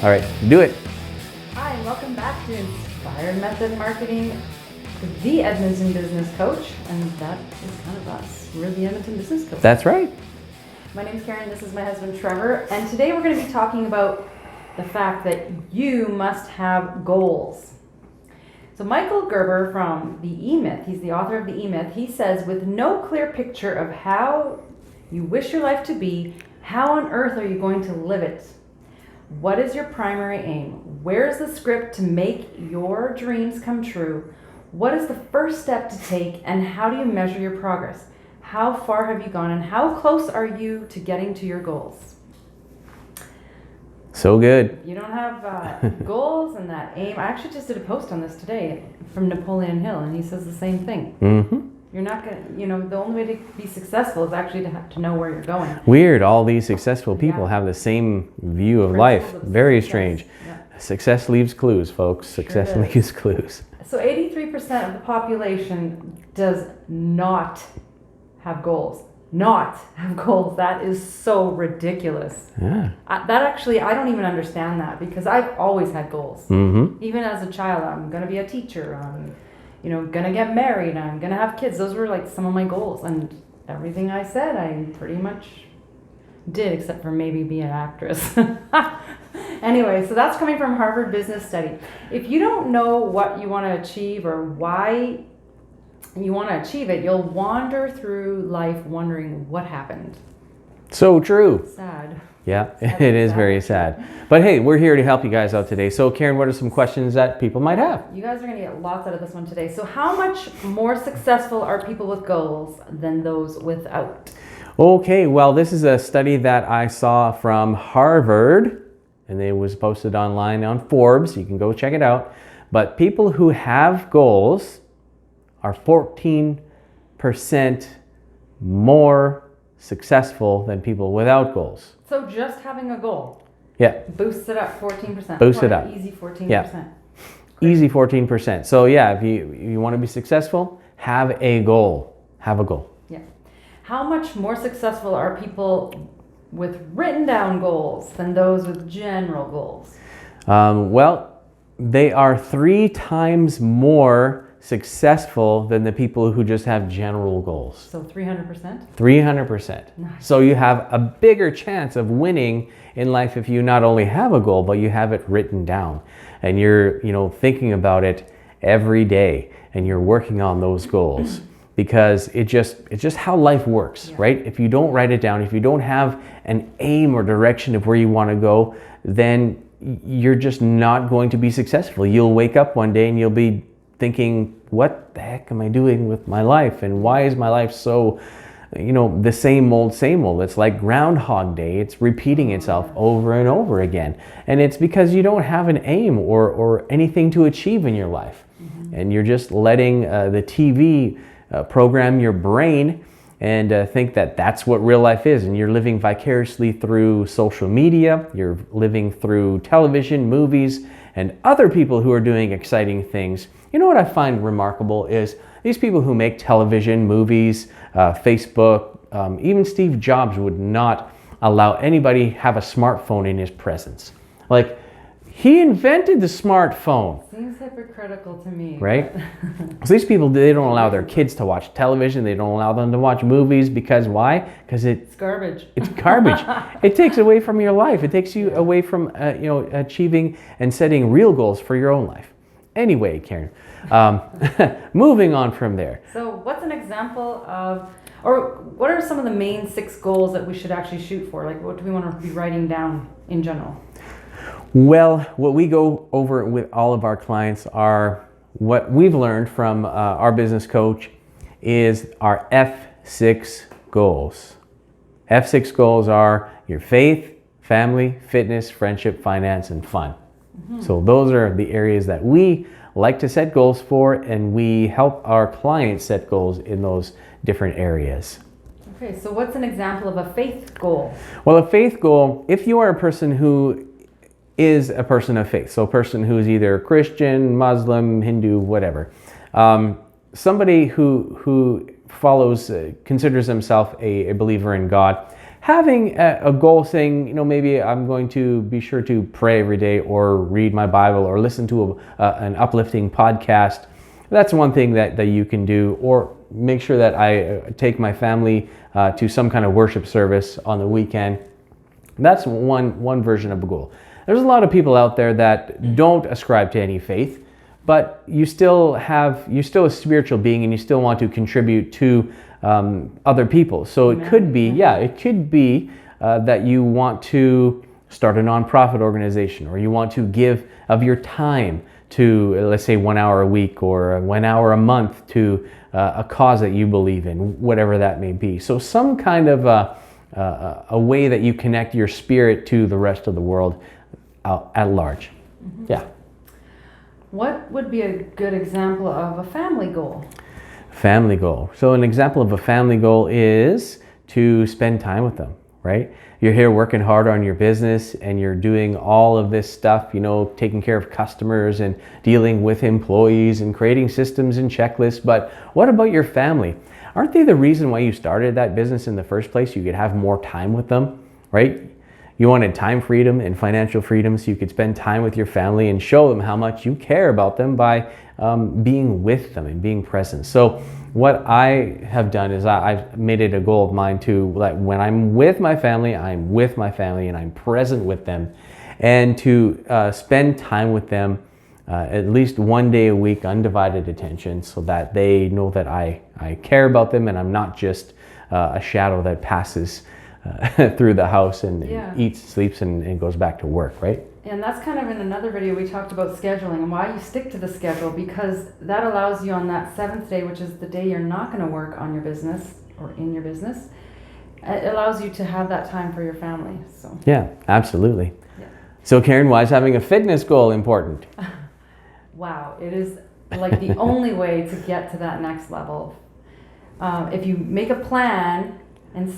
All right, do it. Hi, and welcome back to Inspired Method Marketing, the Edmonton Business Coach, and that is kind of us. We're the Edmonton Business Coach. That's right. My name's Karen, this is my husband Trevor, and today we're going to be talking about the fact that you must have goals. So Michael Gerber from the E-Myth, he's the author of the E-Myth, he says, with no clear picture of how you wish your life to be, how on earth are you going to live it? What is your primary aim? Where is the script to make your dreams come true? What is the first step to take, and how do you measure your progress? How far have you gone, and how close are you to getting to your goals? So good. You don't have goals and that aim. I actually just did a post on this today from Napoleon Hill, and he says the same thing. Mm-hmm. You're not going to, the only way to be successful is actually to have to know where you're going. Weird, all these successful people have the same view of life. Very strange. Yeah. Success leaves clues, folks. Success leaves clues. So 83% of the population does not have goals. Not have goals. That is so ridiculous. Yeah. I don't even understand that, because I've always had goals. Mm-hmm. Even as a child, I'm going to be a teacher. I'm, going to get married. I'm going to have kids. Those were like some of my goals. And everything I said, I pretty much did, except for maybe be an actress. Anyway, so that's coming from Harvard Business Study. If you don't know what you want to achieve or why you want to achieve it, you'll wander through life wondering what happened. So true. Sad. Yeah, it is very sad. But hey, we're here to help you guys out today. So Karen, what are some questions that people might have? You guys are going to get lots out of this one today. So how much more successful are people with goals than those without? Okay, well, this is a study that I saw from Harvard, and it was posted online on Forbes. You can go check it out. But people who have goals are 14% more successful than people without goals. So just having a goal, boosts it up 14%. Boosts it up. Easy 14%. Yeah. Easy 14%. So yeah, if you want to be successful, have a goal. Have a goal. Yeah. How much more successful are people with written down goals than those with general goals? Well, they are 3 times more successful than the people who just have general goals. So 300%? 300%. Nice. So you have a bigger chance of winning in life if you not only have a goal, but you have it written down. And you're, thinking about it every day, and you're working on those goals. Because it's just how life works, right? If you don't write it down, if you don't have an aim or direction of where you want to go, then you're just not going to be successful. You'll wake up one day and you'll be thinking, what the heck am I doing with my life? And why is my life so, the same old, same old? It's like Groundhog Day. It's repeating itself over and over again. And it's because you don't have an aim or anything to achieve in your life. Mm-hmm. And you're just letting the TV program your brain and think that that's what real life is. And you're living vicariously through social media. You're living through television, movies, and other people who are doing exciting things. You know what I find remarkable is these people who make television, movies, Facebook, even Steve Jobs would not allow anybody have a smartphone in his presence. Like, he invented the smartphone. Seems hypocritical to me. Right? So these people, they don't allow their kids to watch television. They don't allow them to watch movies. Because why? Because it's garbage. It's garbage. It takes away from your life. It takes you away from, achieving and setting real goals for your own life. Anyway, Karen, moving on from there. So what's an example of, or what are some of the main 6 goals that we should actually shoot for? Like, what do we want to be writing down in general? Well, what we go over with all of our clients are what we've learned from our business coach is our F6 goals. F6 goals are your faith, family, fitness, friendship, finance, and fun. Mm-hmm. So those are the areas that we like to set goals for, and we help our clients set goals in those different areas. Okay, so what's an example of a faith goal? Well, a faith goal, if you are a person who is a person of faith, so a person who is either Christian, Muslim, Hindu, whatever, somebody who follows, considers himself a believer in God, having a goal saying, maybe I'm going to be sure to pray every day or read my Bible or listen to an uplifting podcast. That's one thing that you can do, or make sure that I take my family to some kind of worship service on the weekend. That's one version of a goal. There's a lot of people out there that don't ascribe to any faith, but you're still a spiritual being, and you still want to contribute to other people. So it could be, that you want to start a nonprofit organization, or you want to give of your time to, let's say, 1 hour a week or 1 hour a month to a cause that you believe in, whatever that may be. So some kind of a way that you connect your spirit to the rest of the world at large. Mm-hmm. Yeah. What would be a good example of a family goal? Family goal. So an example of a family goal is to spend time with them, right? You're here working hard on your business, and you're doing all of this stuff, taking care of customers and dealing with employees and creating systems and checklists. But what about your family? Aren't they the reason why you started that business in the first place? You could have more time with them, right? You wanted time freedom and financial freedom so you could spend time with your family and show them how much you care about them by being with them and being present. So what I have done is I've made it a goal of mine to, like, when I'm with my family, I'm with my family and I'm present with them, and to spend time with them at least 1 day a week, undivided attention, so that they know that I care about them, and I'm not just a shadow that passes through the house and eats, sleeps, and goes back to work, right? And that's kind of in another video we talked about scheduling and why you stick to the schedule, because that allows you on that 7th day, which is the day you're not going to work on your business or in your business, it allows you to have that time for your family. So yeah, absolutely. Yeah. So Karen, why is having a fitness goal important? Wow, it is like the only way to get to that next level. If you make a plan and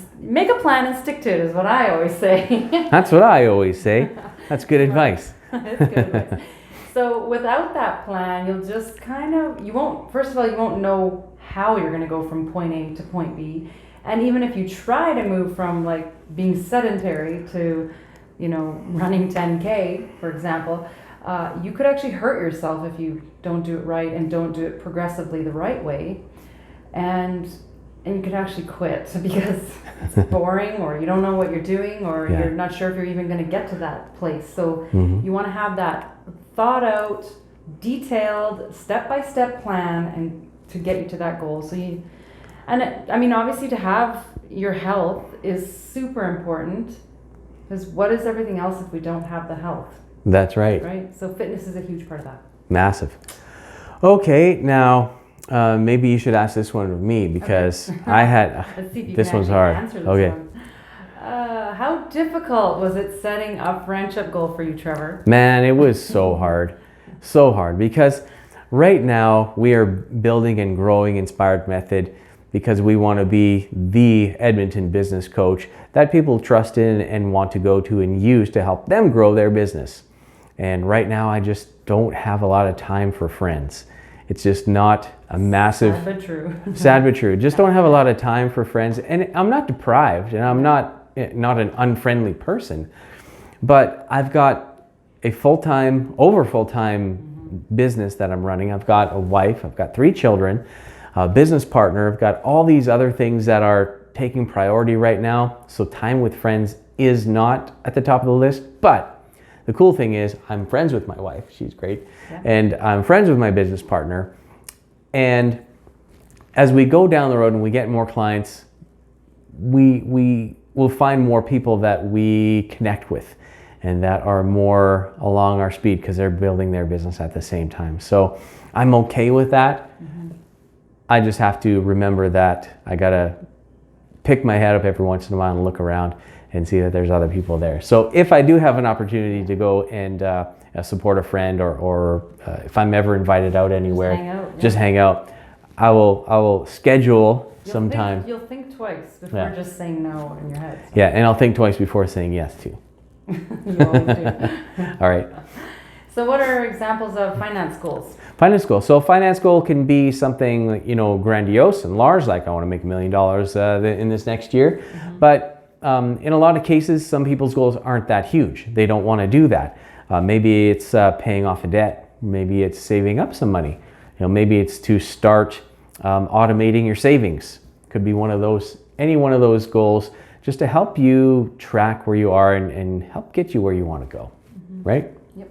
stick to it, is what I always say. That's what I always say. That's good advice. It's good advice. So without that plan, you'll just first of all, you won't know how you're going to go from point A to point B. And even if you try to move from like being sedentary to, running 10K, for example, you could actually hurt yourself if you don't do it right and don't do it progressively the right way. And you could actually quit because it's boring, or you don't know what you're doing, or you're not sure if you're even going to get to that place. So you want to have that thought out, detailed, step-by-step plan and to get you to that goal. So obviously to have your health is super important, because what is everything else if we don't have the health? That's right. Right? So fitness is a huge part of that. Massive. Okay, now maybe you should ask this one of me, because okay. I had Let's see if you this can one's actually hard. answer this Okay. one. How difficult was it setting a friendship goal for you, Trevor? Man, it was so hard. So hard, because right now we are building and growing Inspired Method because we want to be the Edmonton business coach that people trust in and want to go to and use to help them grow their business. And right now I just don't have a lot of time for friends. It's just not a massive... Sad but true. Sad but true. Just don't have a lot of time for friends. And I'm not deprived, and I'm not an unfriendly person, but I've got a full-time business that I'm running. I've got a wife, I've got 3 children, a business partner, I've got all these other things that are taking priority right now. So time with friends is not at the top of the list, but the cool thing is I'm friends with my wife. She's great. Yeah. And I'm friends with my business partner. And as we go down the road and we get more clients, we will find more people that we connect with and that are more along our speed because they're building their business at the same time. So I'm okay with that. Mm-hmm. I just have to remember that I gotta pick my head up every once in a while and look around and see that there's other people there. So if I do have an opportunity to go and support a friend, or if I'm ever invited out anywhere, just hang out. I will schedule some time. You'll think twice before just saying no in your head. So. Yeah, and I'll think twice before saying yes too. You always do. All right. So what are examples of finance goals? Finance goal. So a finance goal can be something, grandiose and large, like I want to make $1 million in this next year. Mm-hmm. But in a lot of cases, some people's goals aren't that huge. They don't want to do that. Maybe it's paying off a debt. Maybe it's saving up some money. Maybe it's to start automating your savings. Could be one of those, any one of those goals, just to help you track where you are and help get you where you want to go, right? Yep.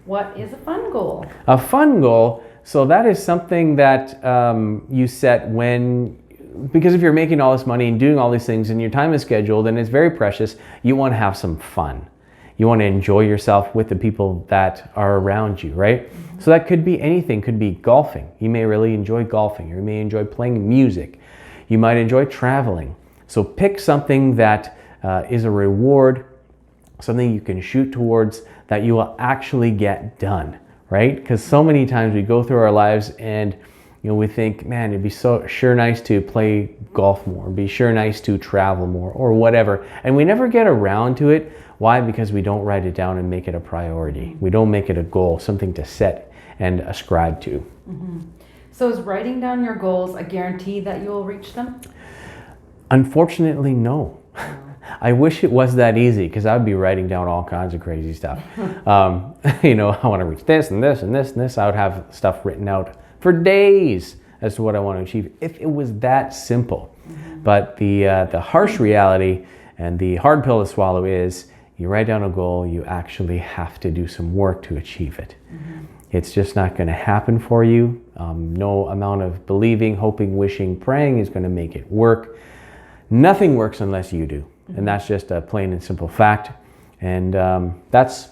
What is a fun goal? A fun goal, so that is something that you set because if you're making all this money and doing all these things and your time is scheduled and it's very precious, you want to have some fun. You want to enjoy yourself with the people that are around you, right? So that could be anything. Could be golfing. You may really enjoy golfing, or you may enjoy playing music. You might enjoy traveling. So pick something that is a reward, something you can shoot towards that you will actually get done, right? Because so many times we go through our lives and we think, man, it'd be so sure nice to play golf more, it'd be sure nice to travel more, or whatever. And we never get around to it. Why? Because we don't write it down and make it a priority. We don't make it a goal, something to set and ascribe to. So is writing down your goals a guarantee that you will reach them? Unfortunately, no. I wish it was that easy, because I would be writing down all kinds of crazy stuff. I want to reach this and this and this and this. I would have stuff written out for days as to what I want to achieve if it was that simple. But the harsh reality and the hard pill to swallow is you write down a goal, you actually have to do some work to achieve it. It's just not going to happen for you. No amount of believing, hoping, wishing, praying is going to make it work. Nothing works unless you do. And that's just a plain and simple fact. And that's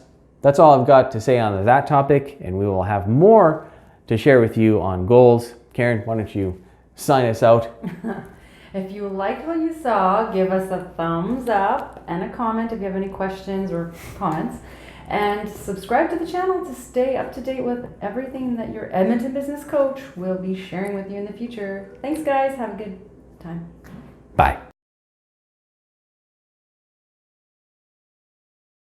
all I've got to say on that topic. And we will have more to share with you on goals. Karen, why don't you sign us out? If you liked what you saw, give us a thumbs up and a comment if you have any questions or comments. And subscribe to the channel to stay up to date with everything that your Edmonton business coach will be sharing with you in the future. Thanks, guys. Have a good time. Bye.